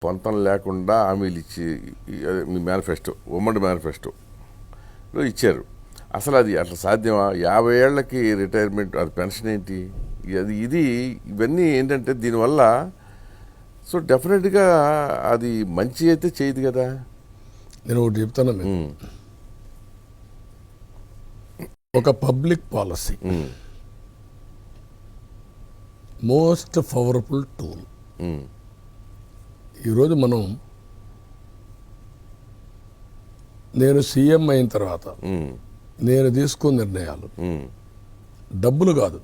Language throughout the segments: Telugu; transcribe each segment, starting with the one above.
పొంతం లేకుండా హామీలు ఇచ్చి మీ మేనిఫెస్టో ఉమ్మడి మేనిఫెస్టోలో ఇచ్చారు. అసలు అది అట్లా సాధ్యమా? 50 ఏళ్లకి రిటైర్మెంట్, అది పెన్షన్ ఏంటి? ఇవన్నీ ఏంటంటే దీనివల్ల సో డెఫినెట్గా అది మంచి అయితే చేయదు కదా. నేను ఒకటి చెప్తాను, ఒక public policy most powerful tool. ఈరోజు నేను సీఎం అయిన తర్వాత నేను తీసుకున్న నిర్ణయాలు డబ్బులు కాదు,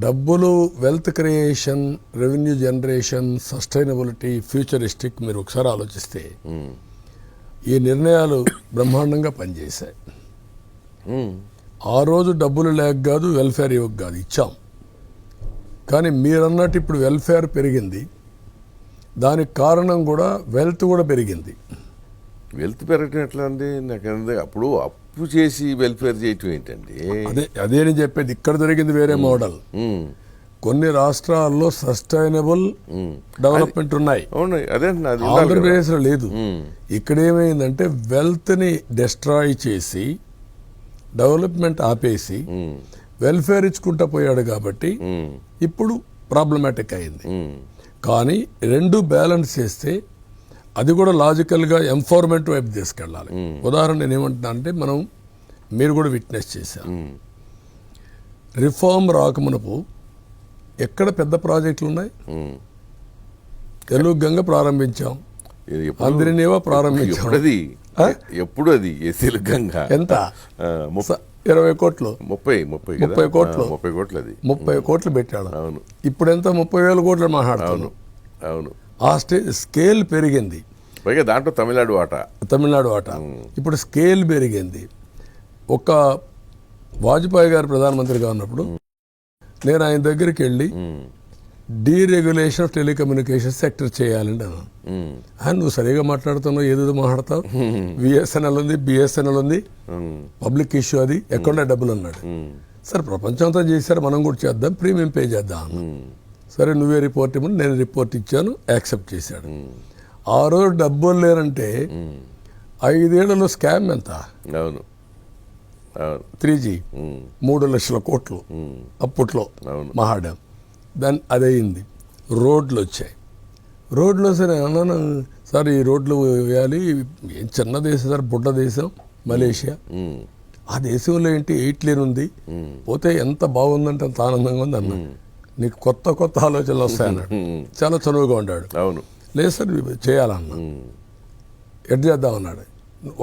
డబ్బులు, wealth creation, revenue generation, sustainability, futuristic. మీరు ఒకసారి ఆలోచిస్తే ఈ నిర్ణయాలు బ్రహ్మాండంగా పనిచేశాయి. ఆ రోజు డబ్బులు లేక కాదు, వెల్ఫేర్ ఇవ్వక కాదు, ఇచ్చాం. కానీ మీరన్నట్టు ఇప్పుడు వెల్ఫేర్ పెరిగింది, దానికి కారణం కూడా వెల్త్ కూడా పెరిగింది. వెల్త్ పెరగటం ఎట్లా అండి? నాకు అప్పుడు అప్పు చేసి వెల్ఫేర్ చేయటం ఏంటండి? అదే నేను చెప్పేది. ఇక్కడ జరిగింది వేరే మోడల్. కొన్ని రాష్ట్రాల్లో సస్టైనబుల్ డెవలప్మెంట్ ఉన్నాయి, ఆంధ్రప్రదేశ్ లో లేదు. ఇక్కడ ఏమైందంటే వెల్త్ ని డిస్ట్రాయ్ చేసి డెవలప్మెంట్ ఆపేసి వెల్ఫేర్ ఇచ్చుకుంటా పోయాడు కాబట్టి ఇప్పుడు ప్రాబ్లమాటిక్ అయింది. కానీ రెండు బ్యాలెన్స్ చేస్తే అది కూడా లాజికల్గా ఎంపవర్మెంట్ వైపు తీసుకెళ్ళాలి. ఉదాహరణ నేను ఏమంటున్నా అంటే, మీరు కూడా విట్నెస్ చేశారు, రిఫార్మ్ రాకమునపు ఎక్కడ పెద్ద ప్రాజెక్టులు ఉన్నాయి? ఎలుగంగ ప్రారంభించాం, అందరినేవో ప్రారంభించాం. ఎప్పుడు అది ఎలుగంగ ఎంత? 20 కోట్లు, 30 కోట్లు, 30 కోట్లు పెట్టాడు. అవును. ఇప్పుడు ఎంత? 30,000 కోట్లు మాట్లాడుతాను. అవును. ఆ స్కేల్ పెరిగింది. పైగా దాంట్లో తమిళనాడు ఆట. ఇప్పుడు స్కేల్ పెరిగింది. ఒక వాజ్పేయి గారు ప్రధానమంత్రిగా ఉన్నప్పుడు నేను ఆయన దగ్గరికి వెళ్ళి డీరెగ్యులేషన్ ఆఫ్ టెలికమ్యూనికేషన్ సెక్టర్ చేయాలండి అన్నాను. నువ్వు సరిగా మాట్లాడుతున్నావు, ఏదో మాట్లాడతావు, విఎస్ఎన్ఎల్ ఉంది, బిఎస్ఎన్ఎల్ ఉంది, పబ్లిక్ ఇష్యూ, అది ఎక్కడ డబ్బులు అన్నాడు. సరే ప్రపంచం అంతా చేశారు, మనం కూడా చేద్దాం, ప్రీమియం పే చేద్దాం అన్న. సరే నువ్వే రిపోర్ట్ ఇవ్వమని నేను రిపోర్ట్ ఇచ్చాను, యాక్సెప్ట్ చేశాడు. ఆ రోజు డబ్బులు లేరంటే 5 ఏళ్లలో స్కామ్ ఎంత? 3G 3 లక్షల కోట్లు అప్పట్లో మహాడాం. దాన్ని అదయింది. రోడ్లు వచ్చాయి. రోడ్లు వస్తే అన్నాను, సార్ ఈ రోడ్లు వేయాలి, ఏం చిన్న దేశం సార్, బుడ్డ దేశం మలేషియా. ఆ దేశంలో ఏంటి 8 లేన్ ఉంది, పోతే ఎంత బాగుందంటే అంత ఆనందంగా ఉంది అన్నా. నీకు కొత్త కొత్త ఆలోచనలు వస్తాయన్నాడు. చాలా చనువుగా ఉన్నాడు. లేదు సార్ చేయాలన్నా. ఎడ్ చేద్దామన్నాడు.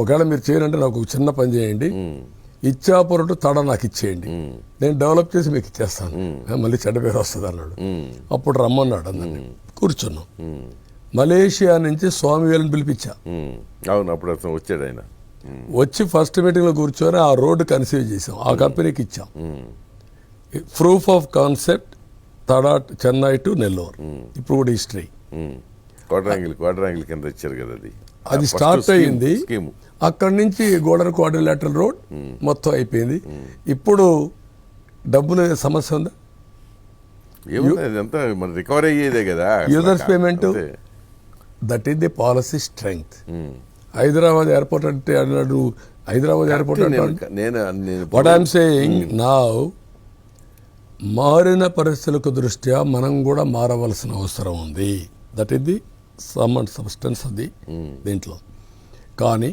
ఒకవేళ మీరు చేయాలంటే నాకు ఒక చిన్న పని చేయండి, ఇచ్చాపురం తడ నాకు ఇచ్చేయండి, నేను డెవలప్ చేసి మీకు ఇచ్చేస్తాను, మళ్ళీ చెడ్డ పేరు వస్తుంది అన్నాడు. అప్పుడు రమ్మన్నాడు, అందరినీ కూర్చున్నాం. మలేషియా నుంచి స్వామివేలని పిలిపించా. అప్పుడు వచ్చాడు ఆయన. వచ్చి ఫస్ట్ మీటింగ్ లో కూర్చొని ఆ రోడ్డు కన్సీవ్ చేసాం, ఆ కంపెనీకి ఇచ్చాం. ప్రూఫ్ ఆఫ్ కాన్సెప్ట్ తడా చెన్నై టు నెల్లూరు. ఇప్పుడు కూడా హిస్టరీ. క్వాడ్రాంగిల్ కింద ఇచ్చారు కదా, అది స్టార్ట్ అయ్యింది. అక్కడి నుంచి గోడర్ క్వాడ్రిలేటరల్ రోడ్ మొత్తం అయిపోయింది. ఇప్పుడు డబ్బులు సమస్య ఉందా? రికవరీ అయ్యేదే కదా, users payment. That is the policy strength. Hyderabad airport అంటే అన్నాడు, Hyderabad airport what I'm saying now, మారిన పరిస్థితులకు దృష్ట్యా మనం కూడా మారవలసిన అవసరం ఉంది. That is the some and substance అది దీంట్లో. కానీ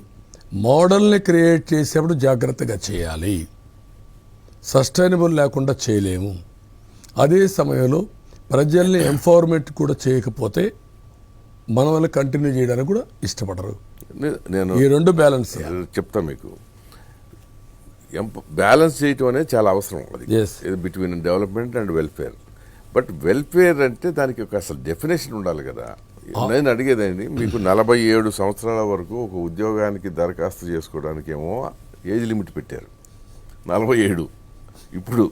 మోడల్ని క్రియేట్ చేసేప్పుడు జాగ్రత్తగా చేయాలి, సస్టైనబుల్ లేకుండా చేయలేము. అదే సమయంలో ప్రజల్ని ఎంపవర్మెంట్ కూడా చేయకపోతే మన వల్ల కంటిన్యూ చేయడానికి కూడా ఇష్టపడరు. నేను ఈ రెండు బ్యాలెన్స్ చెప్తా మీకు. బ్యాలెన్స్ చేయటం అనేది చాలా అవసరం, అది between development and welfare. But welfare అంటే దానికి ఒక అసలు డెఫినేషన్ ఉండాలి కదా. నేను అడిగేదండి, మీకు 47 సంవత్సరాల వరకు ఒక ఉద్యోగానికి దరఖాస్తు చేసుకోవడానికి ఏమో ఏజ్ లిమిట్ పెట్టారు, 47. ఇప్పుడు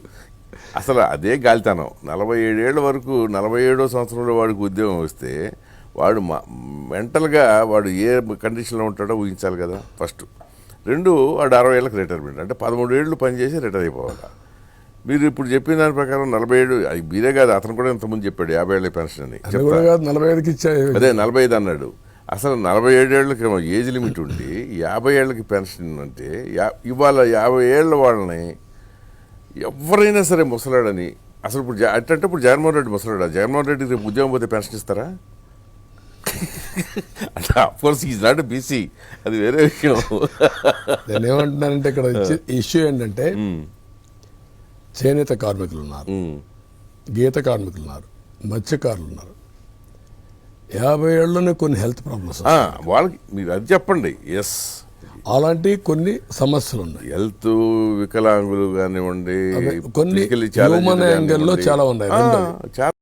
అసలు అదే గాలితనం. 47 ఏళ్ల వరకు, 47వ సంవత్సరంలో వాడికి ఉద్యోగం వస్తే వాడు మెంటల్గా వాడు ఏ కండిషన్లో ఉంటాడో ఊహించాలి కదా ఫస్ట్. 2, వాడు 60 ఏళ్ళకి రిటైర్మెంట్, అంటే 13 ఏళ్ళు పనిచేసి రిటైర్ అయిపోవాలి. మీరు ఇప్పుడు చెప్పిన దాని ప్రకారం 47, అది మీరే కాదు, అతను కూడా ఇంతకుముందు చెప్పాడు 50 ఏళ్ళ పెన్షన్ అని. అది కూడా కాదు, 45కి ఇచ్చే అదే 45 అన్నాడు. అసలు 47 ఏళ్ళకి ఏజ్ లిమిట్ ఉండి 50 ఏళ్ళకి పెన్షన్ అంటే ఇవాళ 50 ఏళ్ళ వాళ్ళని ఎవరైనా సరే ముసలాడని అసలు ఇప్పుడు అంటే ఇప్పుడు జగన్మోహన్ రెడ్డి ముసలాడా? జగన్మోహన్ రెడ్డి రేపు ఉద్యోగం పోతే పెన్షన్ ఇస్తారా? అంటే అఫ్కోర్స్ ఈజ్ నాట్ బీసీ, అది వేరే విషయం. నేను ఏమంటున్నానంటే ఇక్కడ ఇష్యూ ఏంటంటే చేనేత కార్మికులు ఉన్నారు, గీత కార్మికులు ఉన్నారు, మత్స్యకారులు ఉన్నారు. 50 ఏళ్ళలోనే కొన్ని హెల్త్ ప్రాబ్లమ్స్, వాళ్ళకి మీరు అది చెప్పండి. ఎస్, అలాంటి కొన్ని సమస్యలు ఉన్నాయి. హెల్త్, వికలాంగులు కానివ్వండి, కొన్ని physically challenged హ్యూమన్ యాంగిల్లో కానివ్వండి. చాలా ఉన్నాయి. చాలా